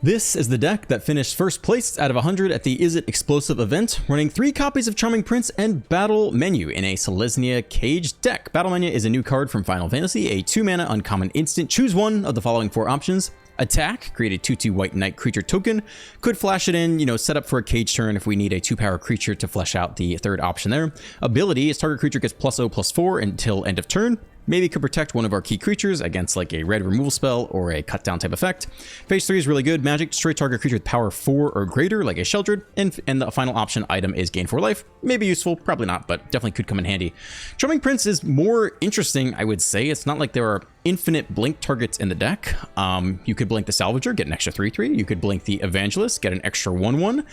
This is the deck that finished first place out of 100 at the Is It Explosive event, running 3 copies of Charming Prince and Battle Menu in a Selesnya Cage deck. Battle Menu is a new card from Final Fantasy, a 2-mana uncommon instant. Choose one of the following 4 options. Attack, create a 2/2 white knight creature token. Could flash it in, set up for a cage turn if we need a 2-power creature to flesh out the third option there. Ability is target creature gets +0/+4 until end of turn. Maybe could protect one of our key creatures against like a red removal spell or a cut down type effect. Phase 3 is really good. Magic, destroy target creature with power 4 or greater, like a Sheldred. And the final option item is gain 4 life. Maybe useful, probably not, but definitely could come in handy. Charming Prince is more interesting, I would say. It's not like there are infinite blink targets in the deck. You could blink the Salvager, get an extra 3/3. You could blink the Evangelist, get an extra 1/1.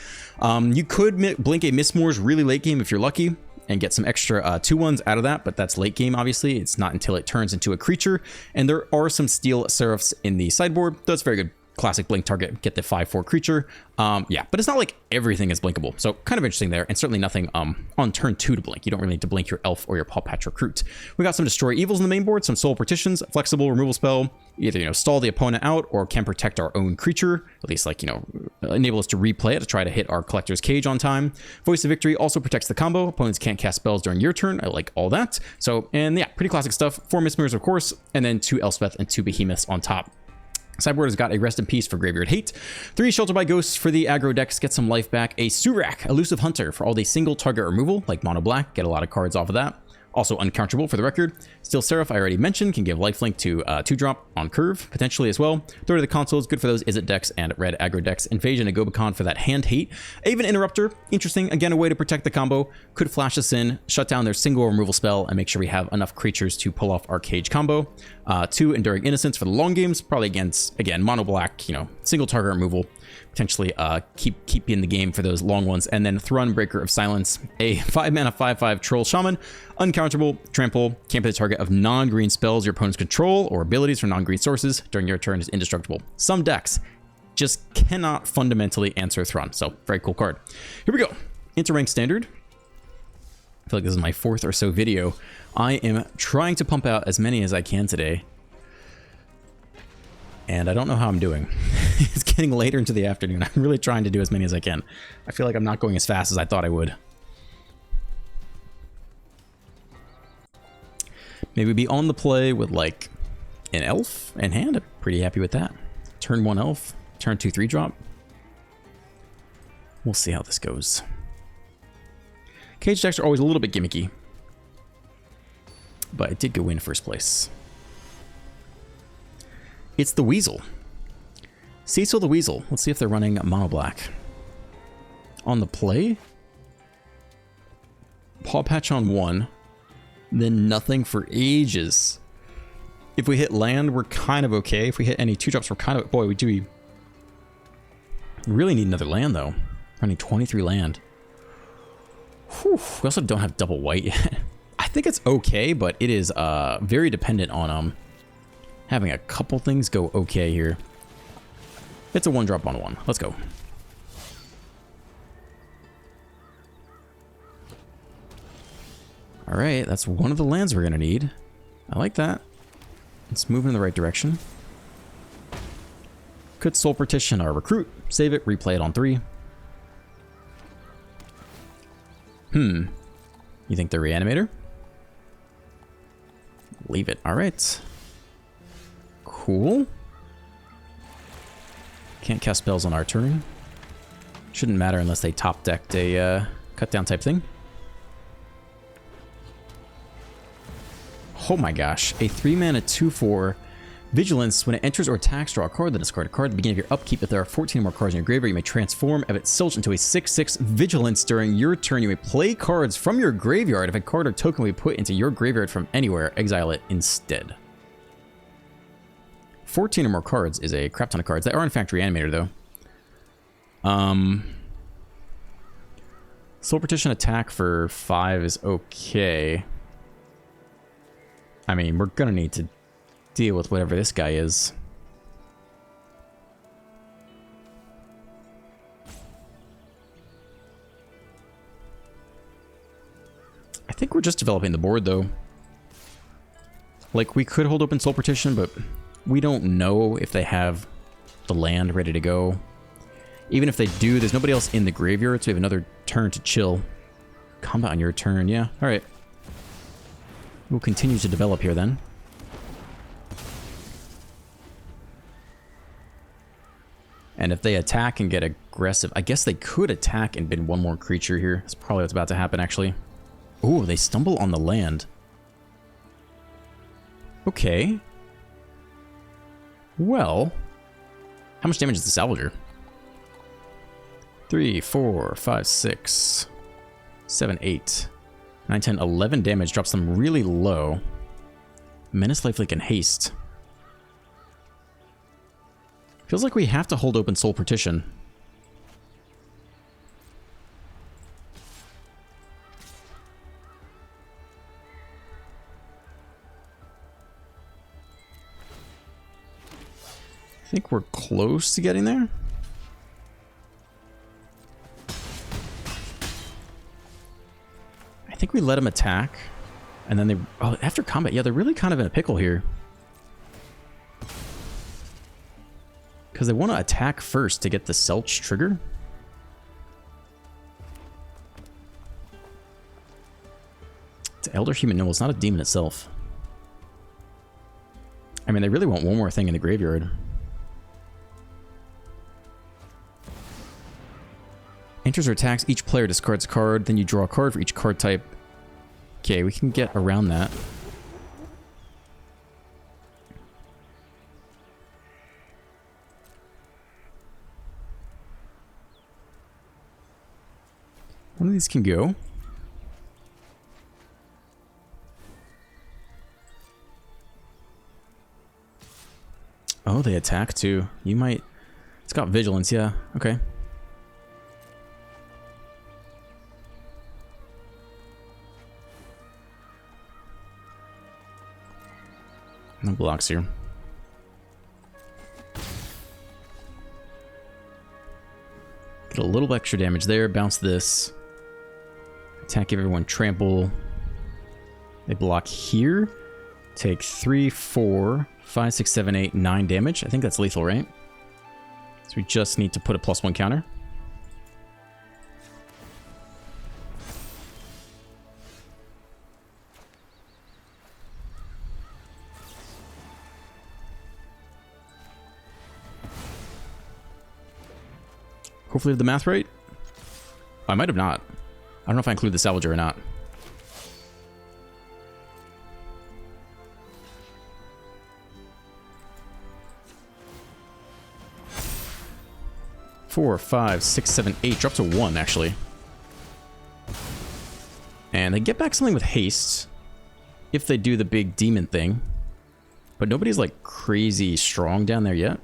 You could blink a Mistmoors really late game if you're lucky, and get some extra 2/1s out of that, but that's late game, obviously. It's not until it turns into a creature. And there are some Steel Seraphs in the sideboard. That's very good. Classic blink target, get the 5/4 creature. Yeah, but it's not like everything is blinkable. So kind of interesting there, and certainly nothing on turn 2 to blink. You don't really need to blink your Elf or your Paw Patch Recruit. We got some Destroy Evils in the main board, some Soul Partitions, flexible removal spell, either, stall the opponent out or can protect our own creature, at least like, enable us to replay it to try to hit our Collector's Cage on time. Voice of Victory also protects the combo. Opponents can't cast spells during your turn. I like all that. So, and yeah, pretty classic stuff. 4 Mistmirrors, of course, and then 2 Elspeth and 2 Behemoths on top. Sideboard has got a Rest in Peace for Graveyard Hate, 3 Shelter by Ghosts for the aggro decks, get some life back, a Surak, Elusive Hunter for all the single target removal, like Mono Black, get a lot of cards off of that. Also uncounterable for the record. Steel Seraph, I already mentioned, can give lifelink to 2-drop on curve, potentially as well. Throw to the consoles, good for those Is It decks and red aggro decks. Invasion and Gobakon for that hand hate. Aven Interrupter, interesting, again, a way to protect the combo. Could flash us in, shut down their single removal spell, and make sure we have enough creatures to pull off our cage combo. 2 Enduring Innocence for the long games, probably against, again, mono black, single target removal. Potentially keep in the game for those long ones. And then Thrun, Breaker of Silence, a 5-mana 5/5 Troll Shaman, uncounterable, trample, can't play the target of non-green spells your opponents control or abilities from non-green sources during your turn is indestructible. Some decks just cannot fundamentally answer Thrun, so very cool card. Here we go, into Ranked Standard. I feel like this is my 4th or so video. I am trying to pump out as many as I can today, and I don't know how I'm doing. It's getting later into the afternoon. I'm really trying to do as many as I can. I feel like I'm not going as fast as I thought I would. Maybe be on the play with like an Elf in hand. I'm pretty happy with that. Turn 1 Elf, turn 2 3-drop. We'll see how this goes. Cage decks are always a little bit gimmicky, but it did go in first place. It's the Weasel. Cecil the Weasel. Let's see if they're running mono black. On the play, Paw Patch on 1, then nothing for ages. If we hit land, we're kind of okay. If we hit any 2-drops, we're kind of... Boy, we really need another land, though. Running 23 land. Whew, we also don't have double white yet. I think it's okay, but it is very dependent on having a couple things go okay here. It's a 1-drop on 1. Let's go. All right, that's one of the lands we're going to need. I like that. It's moving in the right direction. Could Soul Partition our Recruit. Save it, replay it on 3. You think they're Reanimator? Leave it. All right. Cool. Can't cast spells on our turn. Shouldn't matter unless they top decked a cut down type thing. Oh my gosh. A 3-mana 2/4 Vigilance. When it enters or attacks, draw a card, then discard a card. At the beginning of your upkeep, if there are 14 or more cards in your graveyard, you may transform Evit Silch into a 6/6 Vigilance. During your turn, you may play cards from your graveyard. If a card or token will be put into your graveyard from anywhere, exile it instead. 14 or more cards is a crap ton of cards. They are in fact Reanimator, though. Soul Partition attack for 5 is okay. I mean, we're gonna need to deal with whatever this guy is. I think we're just developing the board, though. Like, we could hold open Soul Partition, but we don't know if they have the land ready to go. Even if they do, there's nobody else in the graveyard, so we have another turn to chill. Combat on your turn, yeah. Alright. We'll continue to develop here then. And if they attack and get aggressive, I guess they could attack and bin one more creature here. That's probably what's about to happen, actually. Ooh, they stumble on the land. Okay. Well, how much damage is the Salvager? 3, 4, 5, 6, 7, 8, 9, 10, 11 damage. Drops them really low. Menace, Lifelink, and Haste. Feels like we have to hold open Soul Partition. I think we're close to getting there. I think we let them attack, and then they... Oh, after combat, yeah, they're really kind of in a pickle here. Because they want to attack first to get the Selch trigger. It's Elder Human Noble. It's not a demon itself. I mean, they really want one more thing in the graveyard. Enters or attacks, each player discards a card, then you draw a card for each card type. Okay, we can get around that. One of these can go. Oh, they attack too. You might... It's got vigilance, yeah. Okay. No blocks here. Get a little extra damage there. Bounce this. Attack, give everyone trample. They block here. Take 3, 4, 5, 6, 7, 8, 9 damage. I think that's lethal, right? So we just need to put a +1 counter. Hopefully I have the math right. I might have not. I don't know if I include the Salvager or not. Four, 5, 6, 7, 8. Drop to 1, actually. And they get back something with haste. If they do the big demon thing. But nobody's like crazy strong down there yet.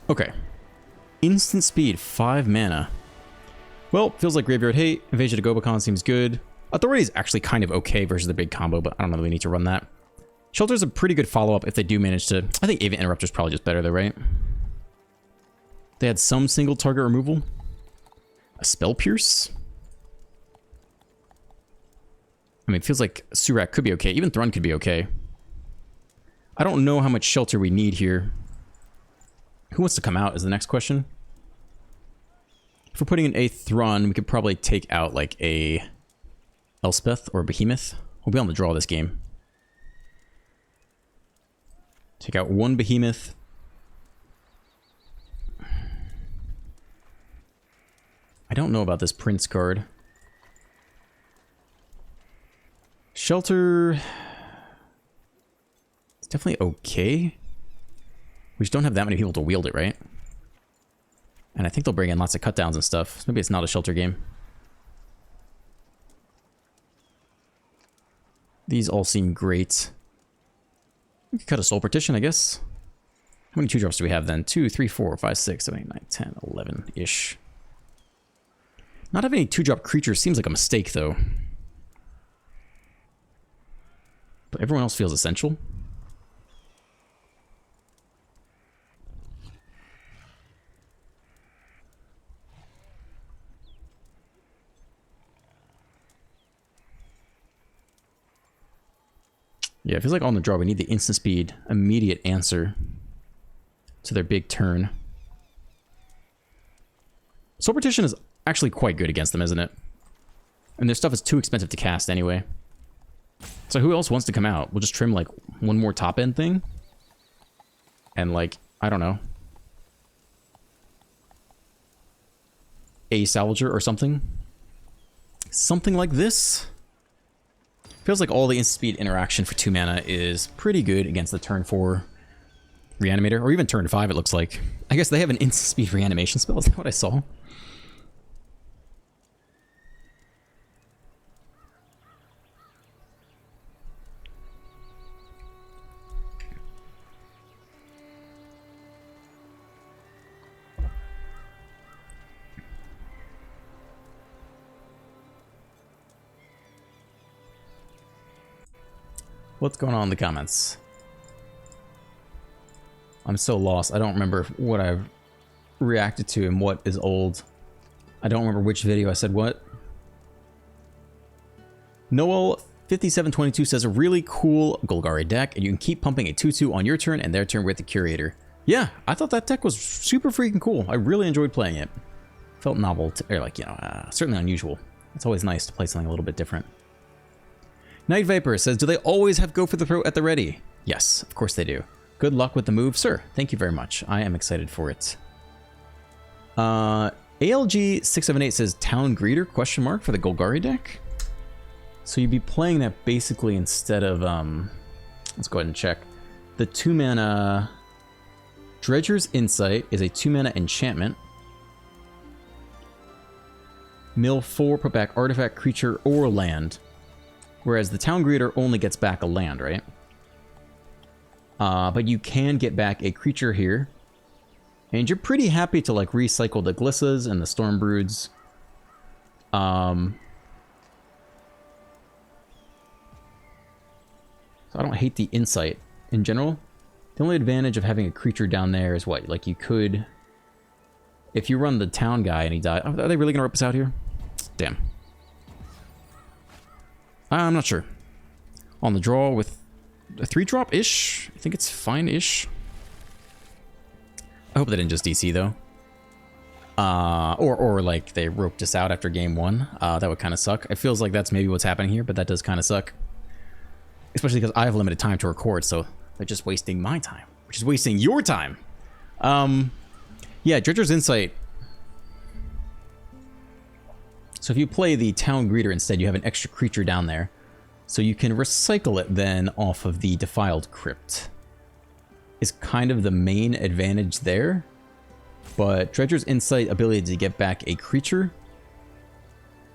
Okay. Instant speed, 5 mana. Well, feels like Graveyard Hate. Invasion of Gobakon seems good. Authority is actually kind of okay versus the big combo, but I don't know that we need to run that. Shelter's a pretty good follow-up if they do manage to... I think Avian Interrupter's probably just better though, right? They had some single target removal. A Spell Pierce? I mean, it feels like Surak could be okay. Even Thrun could be okay. I don't know how much shelter we need here. Who wants to come out is the next question. If we're putting in a Thrun, we could probably take out like a Elspeth or Behemoth. We'll be on the draw this game. Take out one Behemoth. I don't know about this Prince card. Shelter... It's definitely okay. We just don't have that many people to wield it, right? And I think they'll bring in lots of cutdowns and stuff. So maybe it's not a shelter game. These all seem great. We could cut a Soul Partition, I guess. How many 2-drops do we have then? 2, 3, 4, 5, 6, 7, 8, 9, 10, 11-ish. Not having any 2-drop creatures seems like a mistake, though. But everyone else feels essential. Yeah, it feels like on the draw we need the instant speed, immediate answer to their big turn. Soul Partition is actually quite good against them, isn't it? And their stuff is too expensive to cast anyway. So who else wants to come out? We'll just trim like one more top end thing. And like, I don't know. A Salvager or something. Something like this. Feels like all the instant speed interaction for 2 mana is pretty good against the turn 4 Reanimator. Or even turn 5 it looks like. I guess they have an instant speed reanimation spell. Is that what I saw? What's going on in the comments? I'm so lost. I don't remember what I've reacted to and what is old. I don't remember which video I said what. Noel5722 says a really cool Golgari deck, and you can keep pumping a 2/2 on your turn and their turn with the Curator. Yeah, I thought that deck was super freaking cool. I really enjoyed playing it. Felt novel, or like, you know, certainly unusual. It's always nice to play something a little bit different. Night Viper says, do they always have Go for the Throat at the ready? Yes, of course they do. Good luck with the move, sir. Thank you very much. I am excited for it. ALG678 says, Town Greeter, question mark, for the Golgari deck? So you'd be playing that basically instead of, let's go ahead and check. The 2 mana Dredger's Insight is a 2 mana enchantment. Mill 4, put back artifact, creature, or land. Whereas the Town Greeter only gets back a land, right? But you can get back a creature here. And you're pretty happy to like recycle the Glissas and the Stormbroods. So I don't hate the Insight in general. The only advantage of having a creature down there is what? Like you could... If you run the town guy and he dies... Are they really going to rip us out here? Damn. I'm not sure. On the draw with a 3-drop-ish? I think it's fine-ish. I hope they didn't just DC, though. Or like, they roped us out after game 1. That would kind of suck. It feels like that's maybe what's happening here, but that does kind of suck. Especially because I have limited time to record, so they're just wasting my time. Which is wasting your time. Yeah, Dredger's Insight. So if you play the Town Greeter instead, you have an extra creature down there. So you can recycle it then off of the Defiled Crypt. Is kind of the main advantage there. But Dredger's Insight ability to get back a creature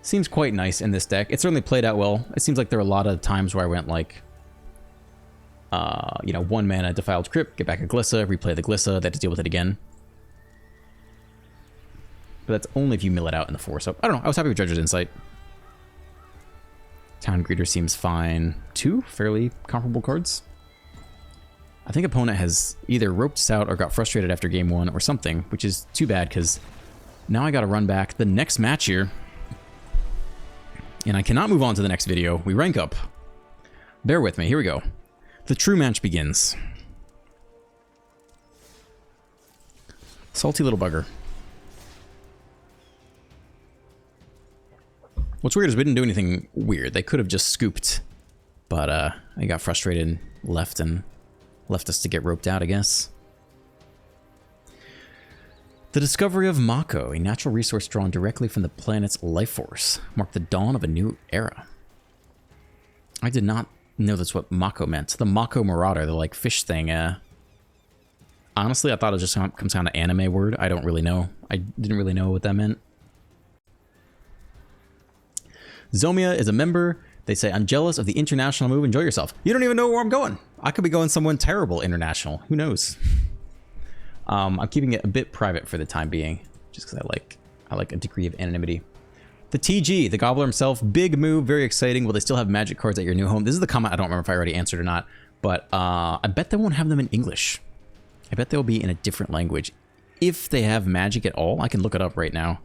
seems quite nice in this deck. It certainly played out well. It seems like there are a lot of times where I went like, you know, 1 mana Defiled Crypt, get back a Glissa, replay the Glissa, then to deal with it again. But that's only if you mill it out in the 4. So, I don't know. I was happy with Dredger's Insight. Town Greeter seems fine. 2 fairly comparable cards. I think opponent has either roped us out or got frustrated after game 1 or something, which is too bad because now I got to run back the next match here. And I cannot move on to the next video. We rank up. Bear with me. Here we go. The true match begins. Salty little bugger. What's weird is we didn't do anything weird. They could have just scooped. But I got frustrated and left us to get roped out, I guess. The discovery of Mako, a natural resource drawn directly from the planet's life force, marked the dawn of a new era. I did not know that's what Mako meant. The Mako Marauder, the like fish thing. Honestly, I thought it just comes down to anime word. I don't really know. I didn't really know what that meant. Zomia is a member. They say, I'm jealous of the international move. Enjoy yourself. You don't even know where I'm going. I could be going someone terrible international. Who knows? I'm keeping it a bit private for the time being, just because I like a degree of anonymity. The TG, the Gobbler himself, big move, very exciting. Will they still have Magic cards at your new home? This is the comment I don't remember if I already answered or not, but I bet they won't have them in English. I bet they'll be in a different language. If they have Magic at all, I can look it up right now.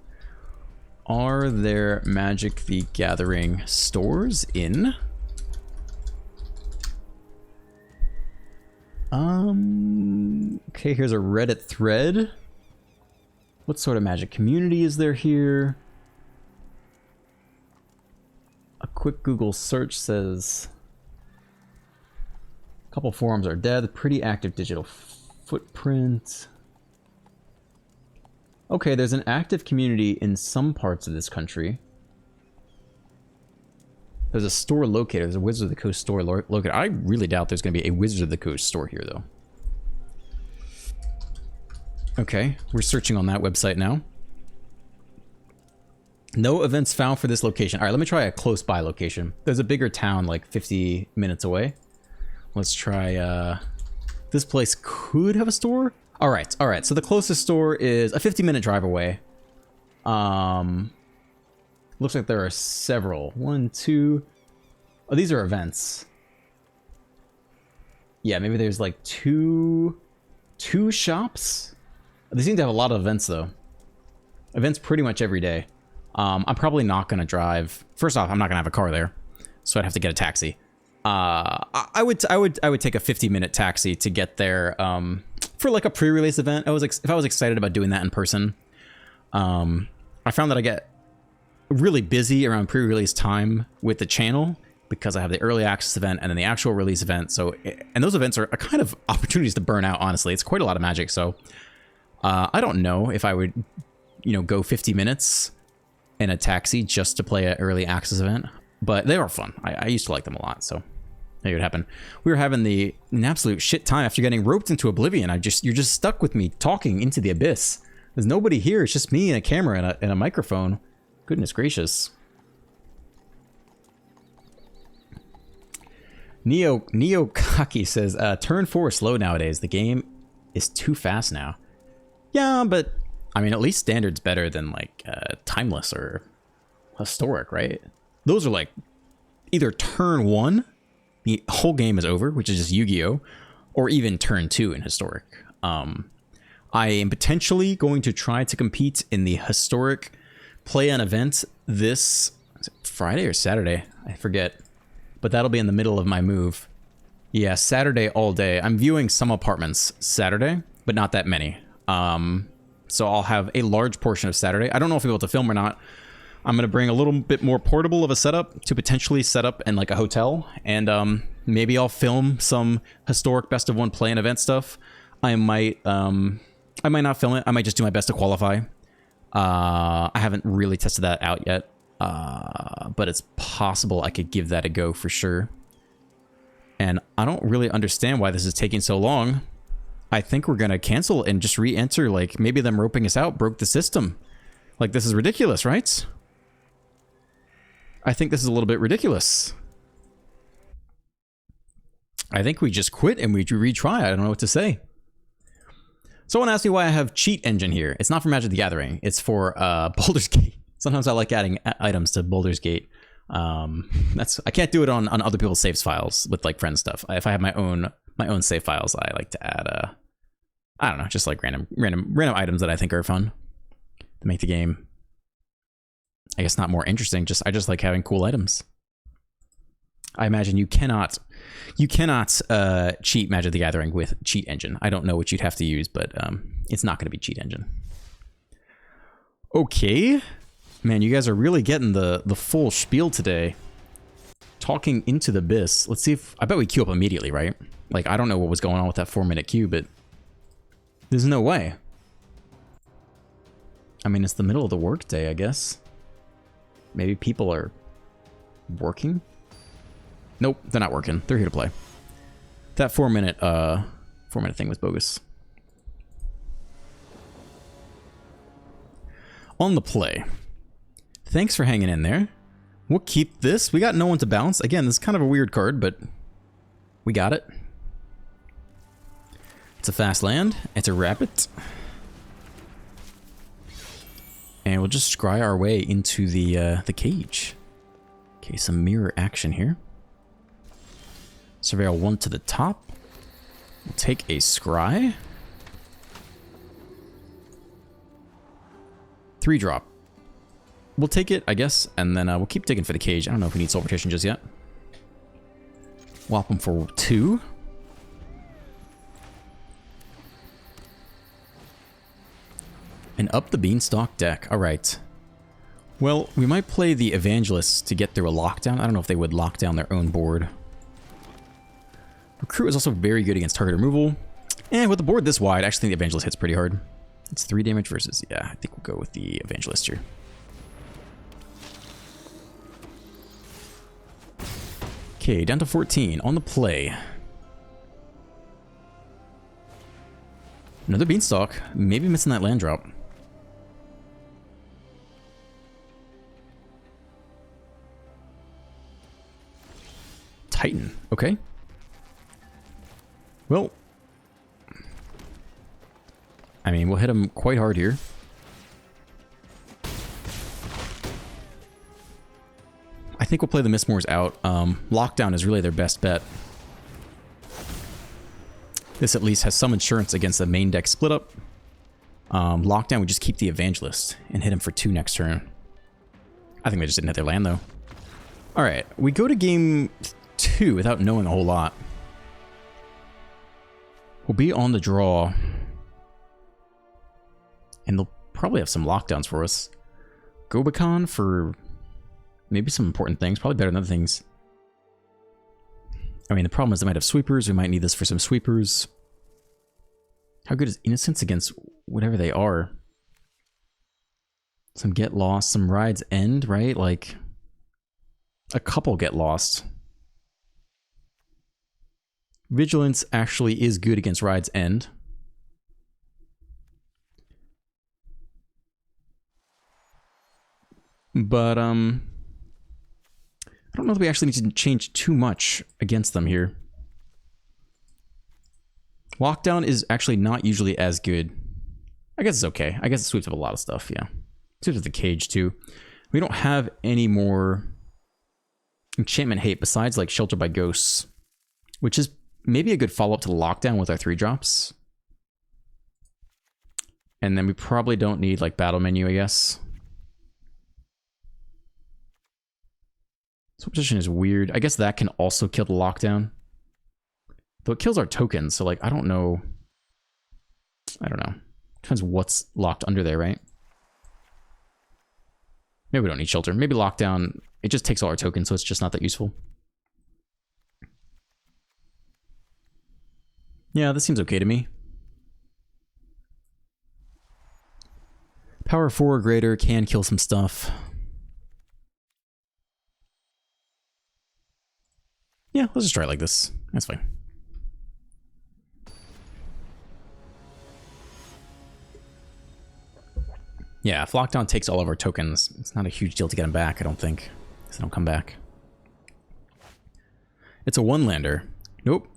Are there Magic the Gathering stores in Okay, here's a Reddit thread. What sort of magic community is there here? A quick Google search says a couple forums are dead. Pretty active digital footprint. Okay, there's an active community in some parts of this country. There's a store located. There's a Wizard of the Coast store located. I really doubt there's going to be a Wizard of the Coast store here, though. Okay, we're searching on that website now. No events found for this location. All right, let me try a close by location. There's a bigger town like 50 minutes away. Let's try, this place could have a store. All right. So the closest store is a 50-minute drive away. Looks like there are several. 1, 2. Oh, these are events. Yeah, maybe there's like two shops. They seem to have a lot of events though. Events pretty much every day. I'm probably not gonna drive. First off, I'm not gonna have a car there, so I'd have to get a taxi. I would take a 50-minute taxi to get there for like a pre-release event. If I was excited about doing that in person. I found that I get really busy around pre-release time with the channel because I have the early access event and then the actual release event. So, and those events are kind of opportunities to burn out. Honestly, it's quite a lot of Magic. So, I don't know if I would, go 50 minutes in a taxi just to play an early access event, but they are fun. I used to like them a lot. So, maybe it would happen. We were having an absolute shit time after getting roped into oblivion. You're just stuck with me talking into the abyss. There's nobody here. It's just me and a camera and a microphone. Goodness gracious. Neo Kaki says, turn 4 slow nowadays. The game is too fast now. Yeah, but I mean, at least standard's better than like timeless or historic, right? Those are like either turn 1, the whole game is over, which is just Yu-Gi-Oh, or even turn 2 in historic. I am potentially going to try to compete in the historic play an event this Friday or Saturday, I forget, but that'll be in the middle of my move. Yeah, Saturday all day. I'm viewing some apartments Saturday, but not that many. So I'll have a large portion of Saturday. I don't know if I'll be able to film or not. I'm going to bring a little bit more portable of a setup to potentially set up in like a hotel, and maybe I'll film some historic best of 1 play and event stuff. I might not film it. I might just do my best to qualify. I haven't really tested that out yet, but it's possible I could give that a go for sure. And I don't really understand why this is taking so long. I think we're going to cancel and just re-enter. Like, maybe them roping us out broke the system. Like, this is ridiculous, right? I think this is a little bit ridiculous. I think we just quit and we retry. I don't know what to say. Someone asked me why I have Cheat Engine here. It's not for Magic the Gathering. It's for Baldur's Gate. Sometimes I like adding items to Baldur's Gate. I can't do it on other people's saves files with like friend stuff. If I have my own save files, I like to add I don't know, just like random items that I think are fun to make the game, I guess, not more interesting. I just like having cool items. I imagine you cannot cheat Magic the Gathering with Cheat Engine. I don't know what you'd have to use, but it's not going to be Cheat Engine. Okay, man, you guys are really getting the full spiel today. Talking into the abyss. Let's see if I bet we queue up immediately, right? Like, I don't know what was going on with that 4-minute queue, but there's no way. I mean, it's the middle of the workday, I guess. Maybe people are working. Nope, they're not working. They're here to play. That 4-minute thing was bogus. On the play. Thanks for hanging in there. We'll keep this. We got no one to bounce. Again, this is kind of a weird card, but we got it. It's a fast land. It's a rapid. And we'll just scry our way into the cage. Okay, some mirror action here. Surveil 1 to the top. We'll take a scry. 3-drop. We'll take it, I guess, and then we'll keep digging for the cage. I don't know if we need Soul Rotation just yet. Whop him for 2. An up the beanstalk deck. All right. Well, we might play the Evangelists to get through a lockdown. I don't know if they would lock down their own board. Recruit is also very good against target removal. And with the board this wide, I actually think the Evangelist hits pretty hard. It's 3 damage versus... Yeah, I think we'll go with the Evangelist here. Okay, down to 14. On the play. Another Beanstalk. Maybe missing that land drop. Titan. Okay. Well, I mean, we'll hit him quite hard here. I think we'll play the Mistmoors out. Lockdown is really their best bet. This at least has some insurance against the main deck split up. Lockdown, we just keep the Evangelist and hit him for 2 next turn. I think they just didn't hit their land, though. Alright, we go to game 2 without knowing a whole lot. We'll be on the draw. And they'll probably have some lockdowns for us. Gobekon for maybe some important things. Probably better than other things. I mean, the problem is they might have sweepers. We might need this for some sweepers. How good is Innocence against whatever they are? Some Get Lost, some Ride's End, right? Like, a couple Get Lost. Vigilance actually is good against Ride's End. But, I don't know that we actually need to change too much against them here. Lockdown is actually not usually as good. I guess it's okay. I guess it sweeps up a lot of stuff, yeah. Sweeps up the cage, too. We don't have any more enchantment hate besides, like, Shelter by Ghosts, which is maybe a good follow-up to the lockdown with our 3-drops. And then we probably don't need, like, Battle Menu, I guess. This position is weird. I guess that can also kill the lockdown. Though it kills our tokens, so, like, I don't know. I don't know. Depends what's locked under there, right? Maybe we don't need Shelter. Maybe lockdown, it just takes all our tokens, so it's just not that useful. Yeah, this seems okay to me. Power 4 or greater can kill some stuff. Yeah, let's just try it like this. That's fine. Yeah, if Lockdown takes all of our tokens, it's not a huge deal to get them back, I don't think. Because they don't come back. It's a 1-lander. Nope.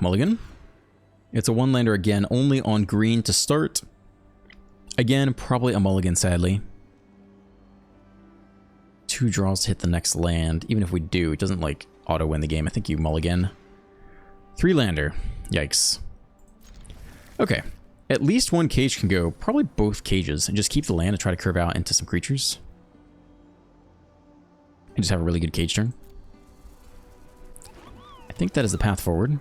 Mulligan. It's a 1-lander again, only on green to start. Again, probably a mulligan, sadly. 2 draws to hit the next land. Even if we do, it doesn't, like, auto-win the game. I think you mulligan. 3-lander. Yikes. Okay. At least 1 cage can go. Probably both cages. And just keep the land and try to curve out into some creatures. And just have a really good cage turn. I think that is the path forward.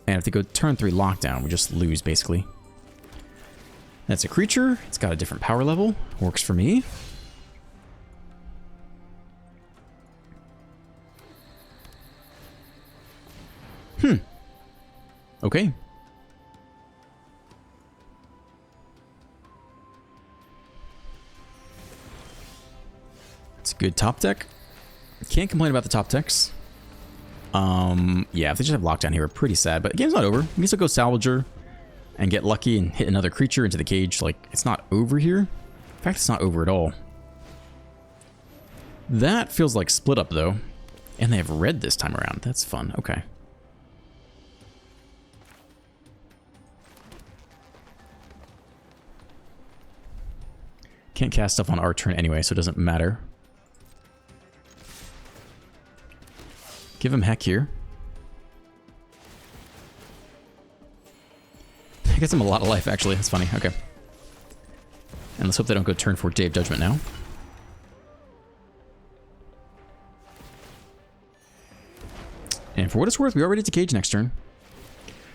And if they go turn 3 lockdown, we just lose, basically. That's a creature. It's got a different power level. Works for me. Okay. It's a good top deck. Can't complain about the top decks. Yeah, if they just have lockdown here, we're pretty sad. But the game's not over. We can still go Salvager and get lucky and hit another creature into the cage. Like, it's not over here. In fact, it's not over at all. That feels like split up, though. And they have red this time around. That's fun. Okay. Can't cast stuff on our turn anyway, so it doesn't matter. Give him heck here. I gets him a lot of life, actually. That's funny. Okay. And let's hope they don't go turn 4 Day of Judgment now. And for what it's worth, we already did to cage next turn.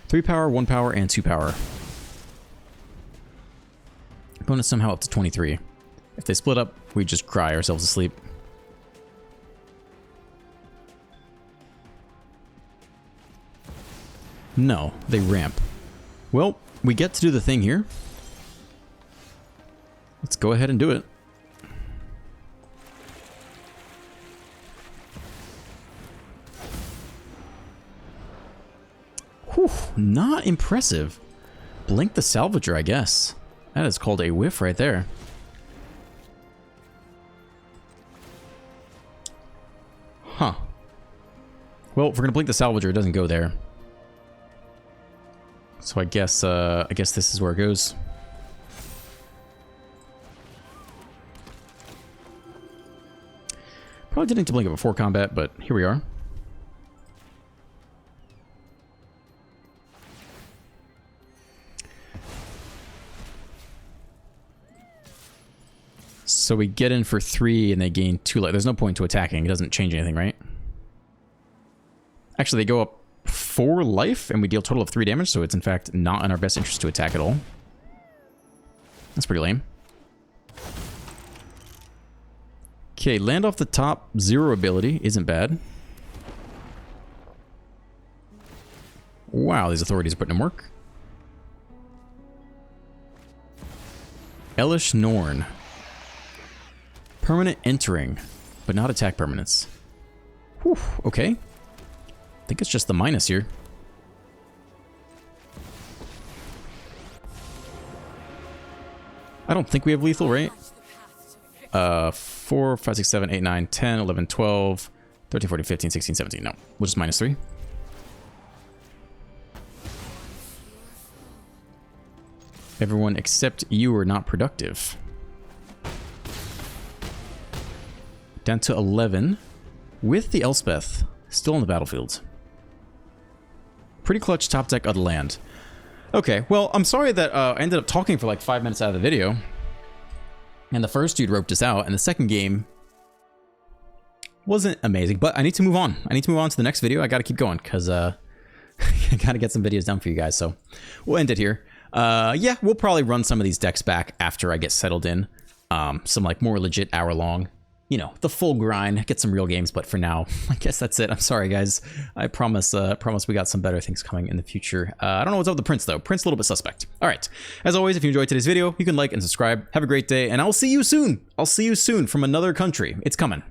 3 power, 1 power, and 2 power. Opponent somehow up to 23. If they split up, we just cry ourselves to sleep. No, they ramp. Well, we get to do the thing here. Let's go ahead and do it. Whew, not impressive. Blink the Salvager, I guess. That is called a whiff right there. Huh. Well, if we're gonna blink the Salvager, it doesn't go there. So I guess this is where it goes. Probably didn't need to blink it before combat, but here we are. So we get in for 3 and they gain 2 life. There's no point to attacking. It doesn't change anything, right? Actually, they go up 4 life and we deal a total of 3 damage, so it's in fact not in our best interest to attack at all. That's pretty lame. Okay, land off the top, 0 ability. Isn't bad. Wow, these authorities are putting in work. Elish Norn. Permanent entering, but not attack permanents. Whew, okay. I think it's just the minus here. I don't think we have lethal, right? 4, 5, 6, 7, 8, 9, 10, 11, 12, 13, 14, 15, 16, 17. No, we'll just minus 3. Everyone except you are not productive. Down to 11 with the Elspeth still on the battlefield. Pretty clutch top deck of the land. Okay, well, I'm sorry that I ended up talking for like 5 minutes out of the video. And the first dude roped us out, and the second game wasn't amazing, but I need to move on. I need to move on to the next video. I gotta keep going, because I gotta get some videos done for you guys, so we'll end it here. Yeah, we'll probably run some of these decks back after I get settled in. Some like more legit hour-long, you know, the full grind, get some real games, but for now, I guess that's it. I'm sorry, guys. I promise we got some better things coming in the future. I don't know what's up with the Prince, though. Prince, a little bit suspect. All right. As always, if you enjoyed today's video, you can like and subscribe. Have a great day, and I'll see you soon. I'll see you soon from another country. It's coming.